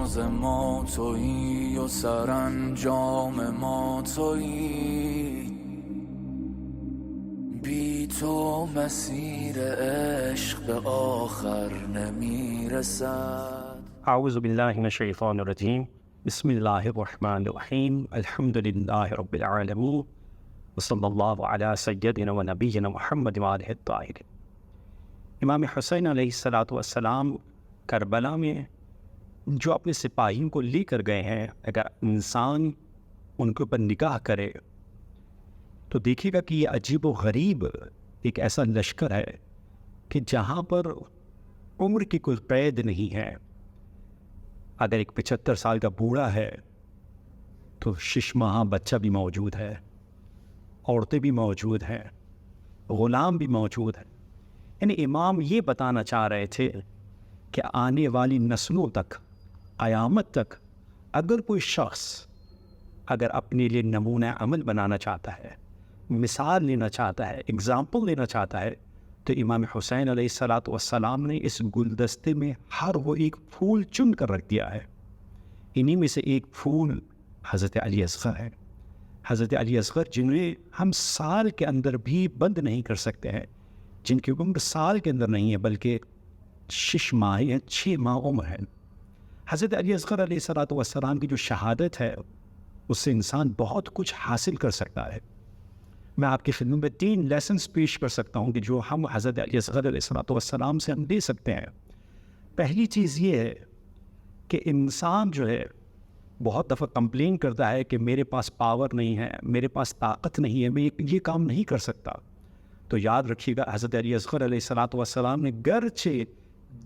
راز ما تویی و سرانجام ما تویی، بی تو مسیر عشق به آخر نمیرسد. اعوذ باللہ من الشیطان الرجیم، بسم اللہ الرحمن الرحیم، الحمد للہ رب العالمین، وصلی اللہ علی سیدنا و نبینا محمد وآلہ الطاہرین۔ امام حسین علیہ السلام کربلا میں جو اپنے سپاہیوں کو لے کر گئے ہیں، اگر انسان ان کے اوپر نگاہ کرے تو دیکھے گا کہ یہ عجیب و غریب ایک ایسا لشکر ہے کہ جہاں پر عمر کی کوئی قید نہیں ہے۔ اگر ایک 75 سال کا بوڑھا ہے تو 6 ماہ بچہ بھی موجود ہے، عورتیں بھی موجود ہیں، غلام بھی موجود ہیں۔ یعنی امام یہ بتانا چاہ رہے تھے کہ آنے والی نسلوں تک، قیامت تک، اگر کوئی شخص اگر اپنے لیے نمونہ عمل بنانا چاہتا ہے، مثال لینا چاہتا ہے، اگزامپل لینا چاہتا ہے، تو امام حسین علیہ السلام نے اس گلدستے میں ہر وہ ایک پھول چن کر رکھ دیا ہے۔ انہی میں سے ایک پھول حضرت علی اصغر ہے۔ حضرت علی اصغر جنہیں ہم سال کے اندر بھی بند نہیں کر سکتے ہیں، جن کی عمر سال کے اندر نہیں ہے بلکہ 6 ماہ یا 6 ماہ عمر ہے۔ حضرت علی اصغر علیہ السلام کی جو شہادت ہے اس سے انسان بہت کچھ حاصل کر سکتا ہے۔ میں آپ کی خدمت میں 3 لیسنز پیش کر سکتا ہوں کہ جو ہم حضرت علی اصغر علیہ السلام سے ہم لے سکتے ہیں۔ پہلی چیز یہ ہے کہ انسان جو ہے بہت دفعہ کمپلین کرتا ہے کہ میرے پاس پاور نہیں ہے، میرے پاس طاقت نہیں ہے، میں یہ کام نہیں کر سکتا۔ تو یاد رکھیے گا حضرت علی اصغر علیہ السلام نے گرچہ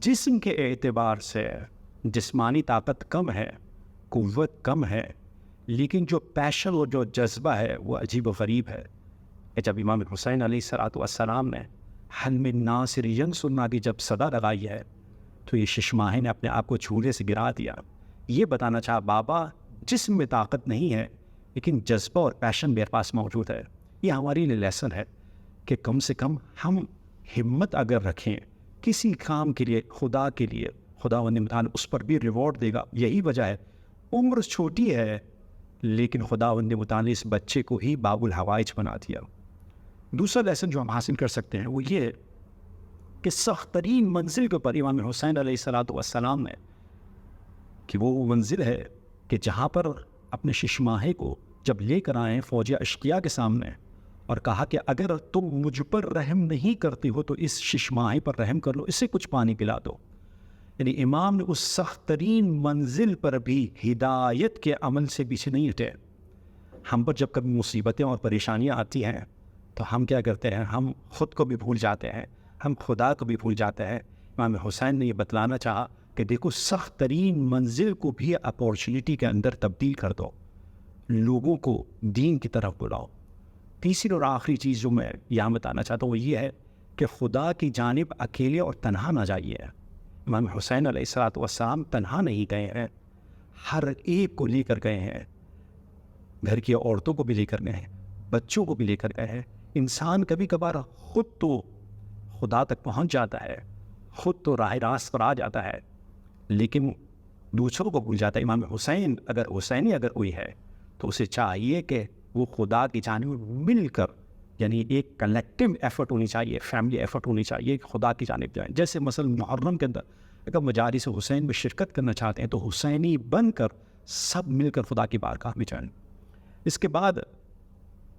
جسم کے اعتبار سے جسمانی طاقت کم ہے، قوت کم ہے، لیکن جو پیشن اور جو جذبہ ہے وہ عجیب و غریب ہے۔ کہ جب امام حسین علیہ السلام نے حلم ناصر ینصرنا کی جب صدا لگائی ہے تو یہ 6 ماہ نے اپنے آپ کو جھولے سے گرا دیا۔ یہ بتانا چاہا بابا جسم میں طاقت نہیں ہے لیکن جذبہ اور پیشن میرے پاس موجود ہے۔ یہ ہماری لیے لیسن ہے کہ کم سے کم ہم ہمت اگر رکھیں کسی کام کے لیے، خدا کے لیے، خداوند متعال اس پر بھی ریوارڈ دے گا۔ یہی وجہ ہے عمر چھوٹی ہے لیکن خداوند متعال نے اس بچے کو ہی باب الحوائج بنا دیا۔ دوسرا لیسن جو ہم حاصل کر سکتے ہیں وہ یہ ہے کہ سخت ترین منزل کے اوپر امام حسین علیہ السلام نے کہ وہ منزل ہے کہ جہاں پر اپنے 6 ماہے کو جب لے کر آئیں فوج اشقیاء کے سامنے اور کہا کہ اگر تم مجھ پر رحم نہیں کرتے ہو تو اس 6 ماہے پر رحم کر لو، اسے کچھ پانی پلا دو۔ یعنی امام نے اس سخت ترین منزل پر بھی ہدایت کے عمل سے پیچھے نہیں ہٹے۔ ہم پر جب کبھی مصیبتیں اور پریشانیاں آتی ہیں تو ہم کیا کرتے ہیں؟ ہم خود کو بھی بھول جاتے ہیں، ہم خدا کو بھی بھول جاتے ہیں۔ امام حسین نے یہ بتلانا چاہا کہ دیکھو سخت ترین منزل کو بھی اپورچونٹی کے اندر تبدیل کر دو، لوگوں کو دین کی طرف بلاؤ۔ تیسری اور آخری چیز جو میں یہاں بتانا چاہتا ہوں وہ یہ ہے کہ خدا کی جانب اکیلے اور تنہا نہ جائیے۔ امام حسین علیہ السلام تنہا نہیں گئے ہیں، ہر ایک کو لے کر گئے ہیں، گھر کی عورتوں کو بھی لے کر گئے ہیں، بچوں کو بھی لے کر گئے ہیں۔ انسان کبھی کبھار خود تو خدا تک پہنچ جاتا ہے، خود تو راہ راست پر آ جاتا ہے لیکن دوسروں کو بھول جاتا ہے۔ امام حسین اگر کوئی ہے تو اسے چاہیے کہ وہ خدا کی جانب مل کر، یعنی ایک کلیکٹیو ایفرٹ ہونی چاہیے، فیملی ایفرٹ ہونی چاہیے کہ خدا کی جانب جائیں۔ جیسے مثلا محرم کے اندر اگر مجالس حسین میں شرکت کرنا چاہتے ہیں تو حسینی بن کر سب مل کر خدا کی بارگاہ میں جائیں۔ اس کے بعد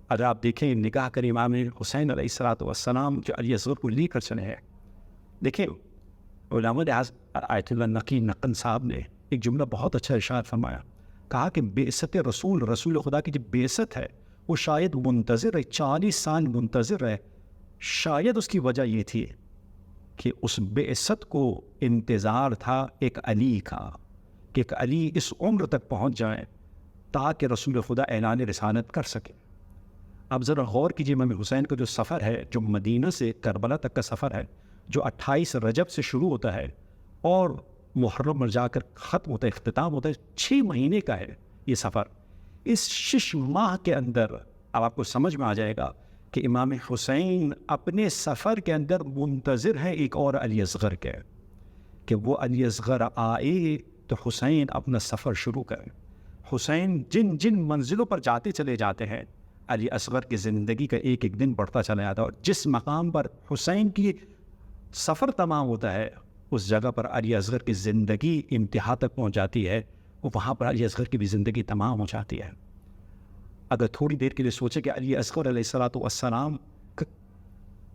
اگر آپ دیکھیں، نگاہ کریں امام حسین علیہ السلام جو علی اصغر کو لے کر چلے ہیں، دیکھیں علامہ آیت اللہ نقی نقن صاحب نے ایک جملہ بہت اچھا ارشاد فرمایا، کہا کہ بعثت رسول خدا کی جو بعثت ہے وہ شاید منتظر ہے، 40 سال منتظر ہے۔ شاید اس کی وجہ یہ تھی کہ اس بعثت کو انتظار تھا ایک علی کا، کہ ایک علی اس عمر تک پہنچ جائیں تاکہ رسول خدا اعلان رسالت کر سکے۔ اب ذرا غور کیجیے، امام حسین کا جو سفر ہے، جو مدینہ سے کربلا تک کا سفر ہے، جو 28 رجب سے شروع ہوتا ہے اور محرم میں جا کر ختم ہوتا ہے، اختتام ہوتا ہے، 6 مہینے کا ہے یہ سفر۔ اس 6 ماہ کے اندر اب آپ کو سمجھ میں آ جائے گا کہ امام حسین اپنے سفر کے اندر منتظر ہیں ایک اور علی اصغر کے، کہ وہ علی اصغر آئے تو حسین اپنا سفر شروع کریں. حسین جن جن منزلوں پر جاتے چلے جاتے ہیں علی اصغر کی زندگی کا ایک ایک دن بڑھتا چلا جاتا ہے, اور جس مقام پر حسین کی سفر تمام ہوتا ہے اس جگہ پر علی اصغر کی زندگی انتہا تک پہنچ جاتی ہے, وہاں پر علی اصغر کی بھی زندگی تمام ہو جاتی ہے. اگر تھوڑی دیر کے لیے سوچے کہ علی اصغر علیہ السلام کا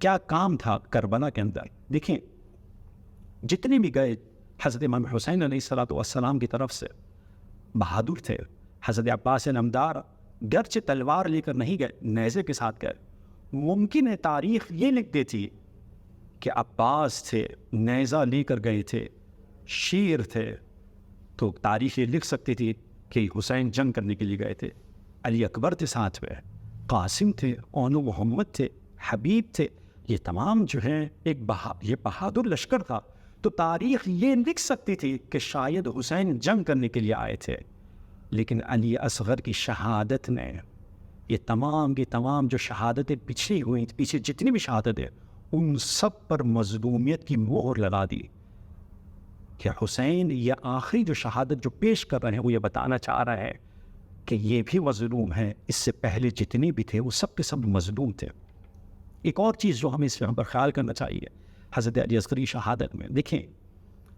کیا کام تھا کربلا کے اندر, دیکھیں جتنے بھی گئے حضرت امام حسین علیہ السلام کی طرف سے بہادر تھے. حضرت عباس نمدار گرچہ تلوار لے کر نہیں گئے, نیزے کے ساتھ گئے. ممکن ہے تاریخ یہ لکھ دیتی کہ عباس تھے, نیزہ لے کر گئے تھے, شیر تھے, تو تاریخ یہ لکھ سکتی تھی کہ حسین جنگ کرنے کے لیے گئے تھے. علی اکبر تھے ساتھ میں, قاسم تھے, اونو محمد تھے, حبیب تھے, یہ تمام جو ہیں ایک یہ بہادر لشکر تھا. تو تاریخ یہ لکھ سکتی تھی کہ شاید حسین جنگ کرنے کے لیے آئے تھے, لیکن علی اصغر کی شہادت نے یہ تمام کی تمام جو شہادتیں پچھلی ہوئی, پیچھے جتنی بھی شہادتیں, ان سب پر مظلومیت کی مہر لگا دی کہ حسین یہ آخری جو شہادت جو پیش کر رہے ہیں وہ یہ بتانا چاہ رہے ہیں کہ یہ بھی مظلوم ہیں, اس سے پہلے جتنے بھی تھے وہ سب کے سب مظلوم تھے. ایک اور چیز جو ہمیں اس پر خیال کرنا چاہیے حضرت علی اصغری شہادت میں, دیکھیں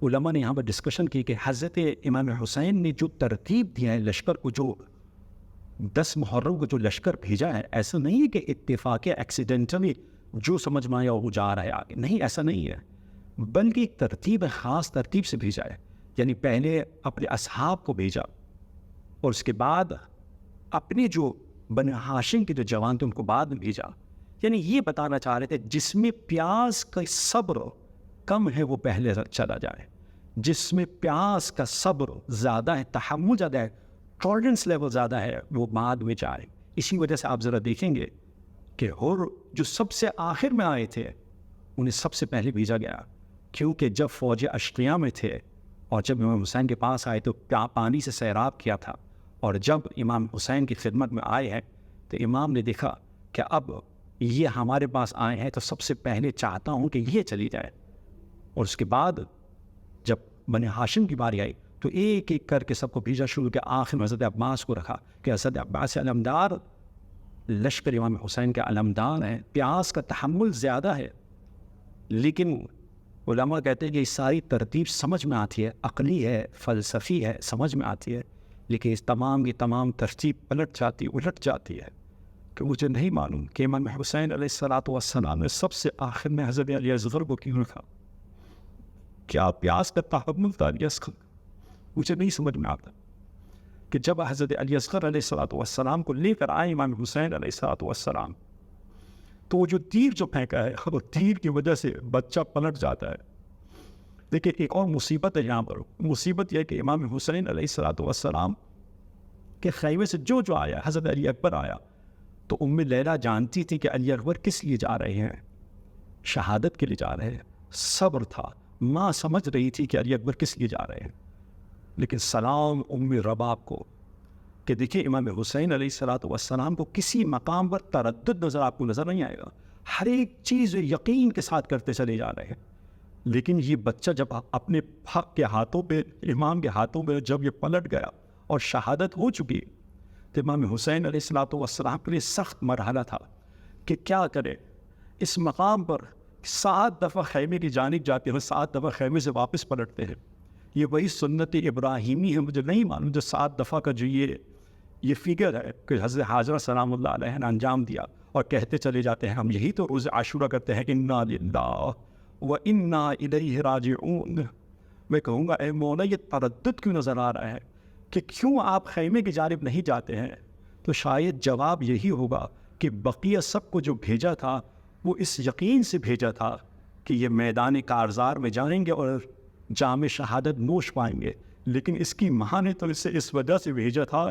علماء نے یہاں پر ڈسکشن کی کہ حضرت امام حسین نے جو ترتیب دیا ہے لشکر کو, جو 10 محرم کو جو لشکر بھیجا ہے, ایسا نہیں ہے کہ اتفاق ایکسیڈنٹلی جو سمجھ میں آیا وہ جا رہا ہے آگے, نہیں ایسا نہیں ہے, بلکہ ایک ترتیب خاص ترتیب سے بھیجا ہے. یعنی پہلے اپنے اصحاب کو بھیجا اور اس کے بعد اپنے جو بنی ہاشم کے جو جوان تھے ان کو بعد میں بھیجا. یعنی یہ بتانا چاہ رہے تھے جس میں پیاس کا صبر کم ہے وہ پہلے چلا جائے, جس میں پیاس کا صبر زیادہ ہے, تحمل زیادہ ہے, ٹالرنس لیول زیادہ ہے, وہ بعد میں جائے. اسی وجہ سے آپ ذرا دیکھیں گے کہ جو سب سے آخر میں آئے تھے انہیں سب سے پہلے بھیجا گیا, کیونکہ جب فوج اشقیہ میں تھے اور جب امام حسین کے پاس آئے تو پانی سے سیراب کیا تھا, اور جب امام حسین کی خدمت میں آئے ہیں تو امام نے دیکھا کہ اب یہ ہمارے پاس آئے ہیں تو سب سے پہلے چاہتا ہوں کہ یہ چلی جائے. اور اس کے بعد جب بنی ہاشم کی باری آئی تو ایک ایک کر کے سب کو بھیجا شروع کیا. آخر میں حضرت عباس کو رکھا کہ حضرت عباس علمدار لشکر امام حسین کے علمدار ہیں, پیاس کا تحمل زیادہ ہے. لیکن علماء کہتے ہیں کہ یہ ساری ترتیب سمجھ میں آتی ہے, عقلی ہے, فلسفی ہے, سمجھ میں آتی ہے, لیکن اس تمام کی تمام ترتیب الٹ جاتی ہے کہ مجھے نہیں معلوم کہ امام حسین علیہ السلام نے سب سے آخر میں حضرت علی اصغر کو کیوں رکھا. کیا پیاس کا تحمل تھا علی اصغر؟ مجھے نہیں سمجھ میں آتا کہ جب حضرت علی اصغر علیہ السلام کو لے کر آئے امام حسین علیہ السلام تو وہ جو تیر جو پھینکا ہے وہ تیر کی وجہ سے بچہ پلٹ جاتا ہے. دیکھیں ایک اور مصیبت ہے یہاں پر, مصیبت یہ کہ امام حسین علیہ السلام کے خیمے سے جو آیا, حضرت علی اکبر آیا, تو لیلہ جانتی تھی کہ علی اکبر کس لیے جا رہے ہیں, شہادت کے لیے جا رہے ہیں. صبر تھا, ماں سمجھ رہی تھی کہ علی اکبر کس لیے جا رہے ہیں. لیکن سلام رباب کو کہ دیکھیں امام حسین علیہ السلام کو کسی مقام پر تردد آپ کو نظر نہیں آئے گا, ہر ایک چیز یقین کے ساتھ کرتے چلے جا رہے ہیں. لیکن یہ بچہ جب اپنے حق کے ہاتھوں پہ, امام کے ہاتھوں پہ جب یہ پلٹ گیا اور شہادت ہو چکی, تو امام حسین علیہ السلام کے لیے سخت مرحلہ تھا کہ کیا کرے. اس مقام پر 7 دفعہ خیمے کی جانب جاتے ہیں, 7 دفعہ خیمے سے واپس پلٹتے ہیں. یہ وہی سنت ابراہیمی ہے, مجھے نہیں معلوم جو 7 دفعہ کا جو یہ فگر ہے کہ حضرت حاجرہ سلام اللہ علیہ نے انجام دیا, اور کہتے چلے جاتے ہیں ہم یہی تو روز عاشورہ کرتے ہیں, انا للہ و انا الیہ راجعون. میں کہوں گا اے مولا یہ تردد کیوں نظر آ رہا ہے کہ کیوں آپ خیمے کی جانب نہیں جاتے ہیں؟ تو شاید جواب یہی ہوگا کہ بقیہ سب کو جو بھیجا تھا وہ اس یقین سے بھیجا تھا کہ یہ میدان کارزار میں جائیں گے اور جام شہادت نوش پائیں گے, لیکن اس کی ماں نے تو اسے اس وجہ سے بھیجا تھا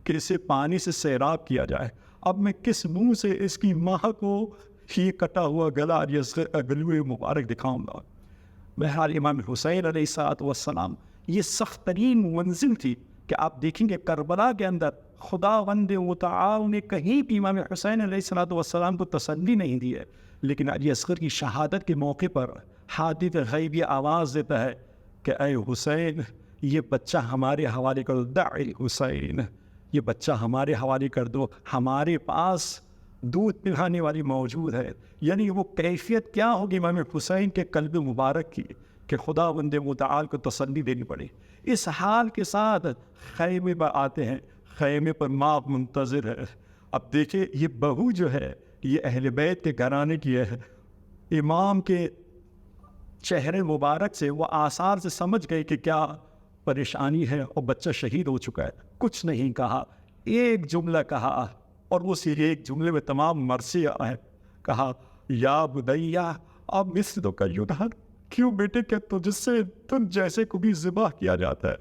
کہ اسے پانی سے سیراب کیا جائے. اب میں کس منہ سے اس کی ماں کو یہ کٹا ہوا گلا یا گلوے مبارک دکھاؤں گا؟ بہرحال امام حسین علیہ السلام یہ سخت ترین منزل تھی کہ آپ دیکھیں گے کربلا کے اندر خداوند متعال نے کہیں بھی امام حسین علیہ السلام کو تسلی نہیں دی ہے, لیکن علی اصغر کی شہادت کے موقع پر حادث غیبی آواز دیتا ہے کہ اے حسین یہ بچہ ہمارے حوالے کر دو، دع الحسین، یہ بچہ ہمارے حوالے کر دو، ہمارے پاس دودھ پلانے والی موجود ہے۔ یعنی وہ کیفیت کیا ہوگی امام حسین کے قلب مبارک کی کہ خدا بند متعال کو تسلی دینی پڑے۔ اس حال کے ساتھ خیمے پر آتے ہیں، خیمے پر ماں منتظر ہے۔ اب دیکھیں یہ بہو جو ہے یہ اہل بیت کے گھرانے کی ہے۔ امام کے چہرے مبارک سے وہ آثار سے سمجھ گئے کہ کیا پریشانی ہے، اور بچہ شہید ہو چکا ہے۔ کچھ نہیں کہا، ایک جملہ کہا، اور اسی ایک جملے میں تمام مرثیہ ہے۔ کہا یا بدیہ اب مثل کا یدھر، کیوں بیٹے کہ تجھ جیسے کو بھی ذبح کیا جاتا ہے۔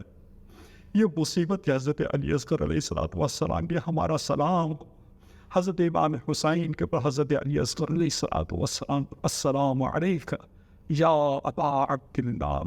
یہ مصیبت ہے حضرت علی اصغر علیہ السلام کے ہمارا سلام حضرت امام حسین کے پر حضرت علی اصغر علیہ السلام السلام علیکہ یا ابا عبد اللہ۔